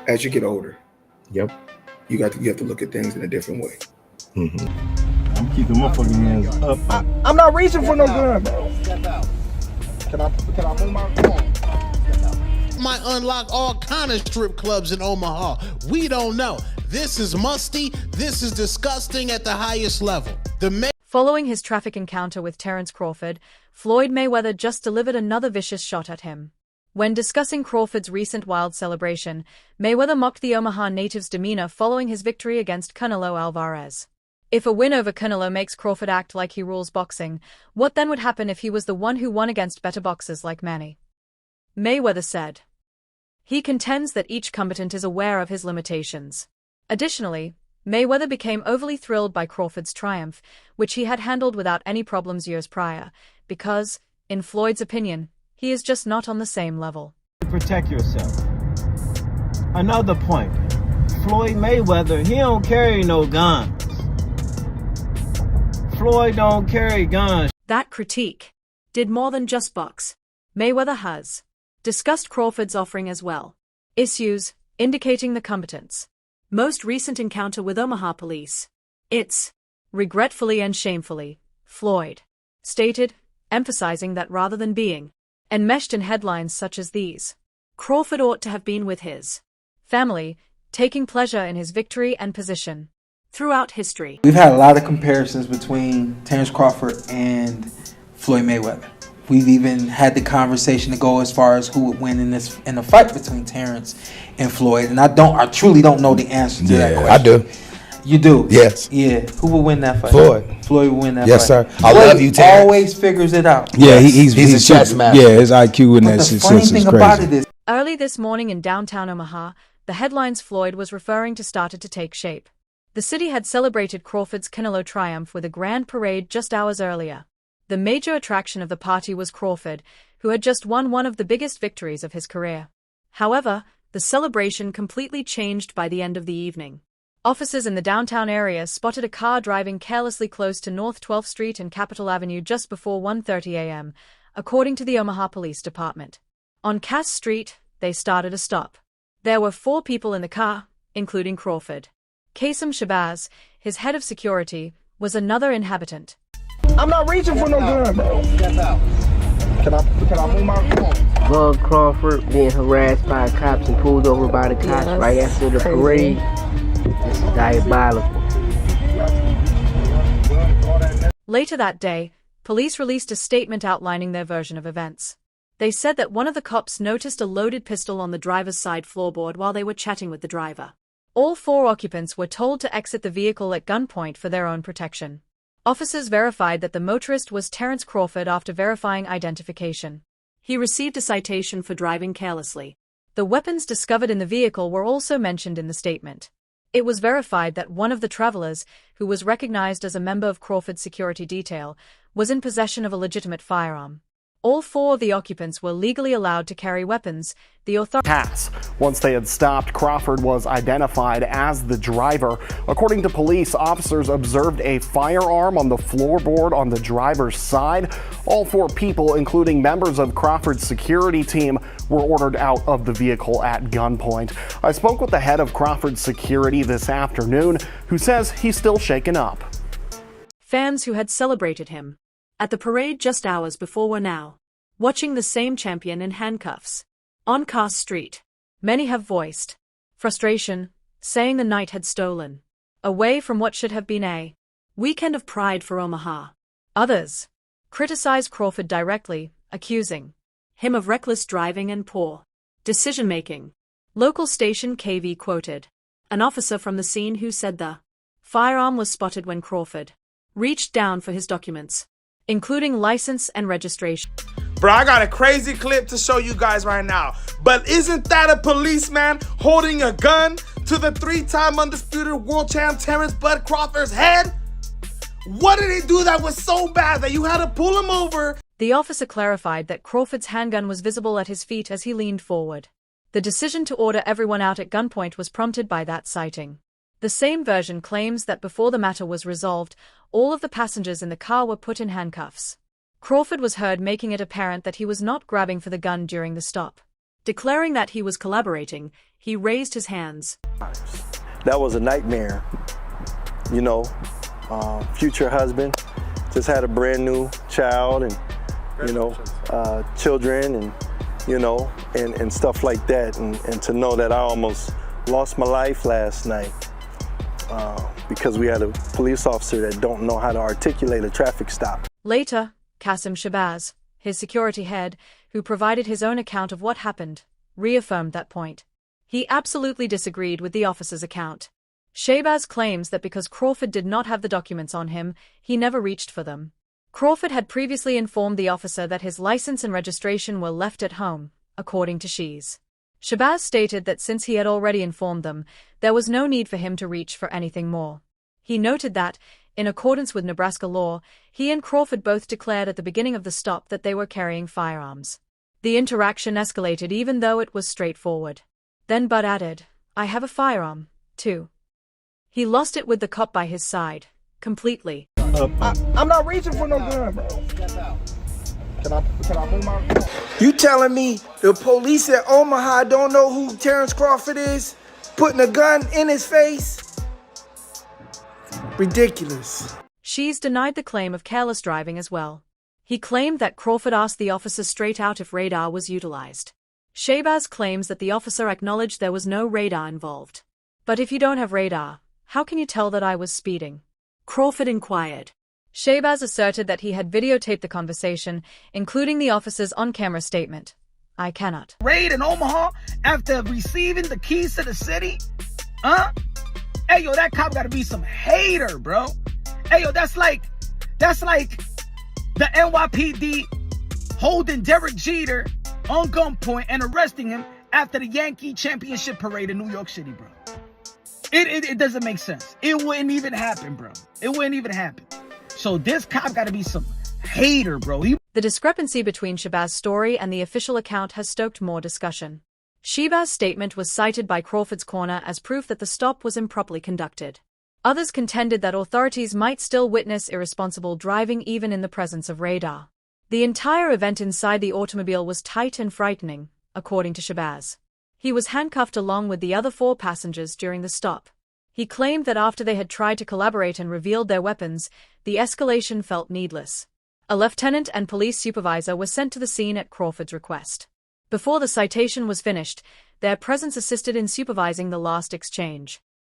as you get older, Yep. you have to look at things in a different way. Mm-hmm. I'm keeping my fucking hands up. I'm not reaching for no gun, bro. Step out. Can I move my phone? Might unlock all kind of strip clubs in Omaha. We don't know. This is musty. This is disgusting at the highest level. Following his traffic encounter with Terence Crawford, Floyd Mayweather just delivered another vicious shot at him. When discussing Crawford's recent wild celebration, Mayweather mocked the Omaha native's demeanor following his victory against Canelo Alvarez. If a win over Canelo makes Crawford act like he rules boxing, what then would happen if he was the one who won against better boxers like Manny? Mayweather said. He contends that each combatant is aware of his limitations. Additionally, Mayweather became overly thrilled by Crawford's triumph, which he had handled without any problems years prior, because, in Floyd's opinion, he is just not on the same level. Protect yourself. Another point, Floyd Mayweather, he don't carry no guns. Floyd don't carry guns. That critique did more than just box. Mayweather has discussed Crawford's offering as well. Issues indicating the combatant's most recent encounter with Omaha police. It's regretfully and shamefully, Floyd stated, emphasizing that rather than being enmeshed in headlines such as these, Crawford ought to have been with his family, taking pleasure in his victory and position throughout history. We've had a lot of comparisons between Terence Crawford and Floyd Mayweather. We've even had the conversation to go as far as who would win in the fight between Terence and Floyd. And I truly don't know the answer to that question. I do. You do? Yes. Yeah. Who would win that fight? Floyd. Floyd would win that yes, fight. Yes, sir. I love you, Terence. Always figures it out. Yeah, he's a chess master. Yeah, his IQ in that sense is crazy. The funny thing about it is, early this morning in downtown Omaha, the headlines Floyd was referring to started to take shape. The city had celebrated Crawford's Canelo triumph with a grand parade just hours earlier. The major attraction of the party was Crawford, who had just won one of the biggest victories of his career. However, the celebration completely changed by the end of the evening. Officers in the downtown area spotted a car driving carelessly close to North 12th Street and Capitol Avenue just before 1:30 a.m., according to the Omaha Police Department. On Cass Street, they started a stop. There were 4 people in the car, including Crawford. Qasim Shabazz, his head of security, was another inhabitant. I'm not reaching for no gun, bro. Step out. Can I move my phone? Bug Crawford being harassed by cops and pulled over by the cops right after the parade. This is diabolical. Later that day, police released a statement outlining their version of events. They said that one of the cops noticed a loaded pistol on the driver's side floorboard while they were chatting with the driver. All 4 occupants were told to exit the vehicle at gunpoint for their own protection. Officers verified that the motorist was Terence Crawford after verifying identification. He received a citation for driving carelessly. The weapons discovered in the vehicle were also mentioned in the statement. It was verified that one of the travelers, who was recognized as a member of Crawford's security detail, was in possession of a legitimate firearm. All 4 of the occupants were legally allowed to carry weapons. The authorities. Once they had stopped, Crawford was identified as the driver. According to police, officers observed a firearm on the floorboard on the driver's side. All 4 people, including members of Crawford's security team, were ordered out of the vehicle at gunpoint. I spoke with the head of Crawford's security this afternoon, who says he's still shaken up. Fans who had celebrated him at the parade just hours before were now watching the same champion in handcuffs. On Cass Street, many have voiced frustration, saying the night had stolen away from what should have been a weekend of pride for Omaha. Others criticized Crawford directly, accusing him of reckless driving and poor decision-making. Local station KV quoted an officer from the scene who said the firearm was spotted when Crawford reached down for his documents, including license and registration. Bro, I got a crazy clip to show you guys right now. But isn't that a policeman holding a gun to the 3-time undisputed world champ Terence Bud Crawford's head? What did he do that was so bad that you had to pull him over? The officer clarified that Crawford's handgun was visible at his feet as he leaned forward. The decision to order everyone out at gunpoint was prompted by that sighting. The same version claims that before the matter was resolved, all of the passengers in the car were put in handcuffs. Crawford was heard making it apparent that he was not grabbing for the gun during the stop. Declaring that he was collaborating, he raised his hands. That was a nightmare. You know, future husband, just had a brand new child and, you know, children and, you know, and stuff like that. And to know that I almost lost my life last night because we had a police officer that don't know how to articulate a traffic stop. Later, Qasim Shabazz, his security head, who provided his own account of what happened, reaffirmed that point. He absolutely disagreed with the officer's account. Shabazz claims that because Crawford did not have the documents on him, he never reached for them. Crawford had previously informed the officer that his license and registration were left at home, according to Shees. Shabazz stated that since he had already informed them, there was no need for him to reach for anything more. He noted that, in accordance with Nebraska law, he and Crawford both declared at the beginning of the stop that they were carrying firearms. The interaction escalated even though it was straightforward. Then Bud added, "I have a firearm, too." He lost it with the cop by his side, completely. I'm not reaching for no gun, bro. Can I move my car? You telling me the police at Omaha don't know who Terence Crawford is? Putting a gun in his face? Ridiculous. Shees denied the claim of careless driving as well. He claimed that Crawford asked the officer straight out if radar was utilized. Shabazz claims that the officer acknowledged there was no radar involved. "But if you don't have radar, how can you tell that I was speeding?" Crawford inquired. Shabazz asserted that he had videotaped the conversation, including the officer's on-camera statement. "I cannot." Raid in Omaha after receiving the keys to the city? Huh? Hey, yo, that cop gotta be some hater, bro. Hey, yo, that's like the NYPD holding Derek Jeter on gunpoint and arresting him after the Yankee championship parade in New York City, bro. It doesn't make sense. It wouldn't even happen, bro. It wouldn't even happen. So this cop gotta be some hater, bro. The discrepancy between Shabazz's story and the official account has stoked more discussion. Shabazz's statement was cited by Crawford's corner as proof that the stop was improperly conducted. Others contended that authorities might still witness irresponsible driving even in the presence of radar. The entire event inside the automobile was tight and frightening, according to Shabazz. He was handcuffed along with the other 4 passengers during the stop. He claimed that after they had tried to collaborate and revealed their weapons, the escalation felt needless. A lieutenant and police supervisor were sent to the scene at Crawford's request. Before the citation was finished, their presence assisted in supervising the last exchange.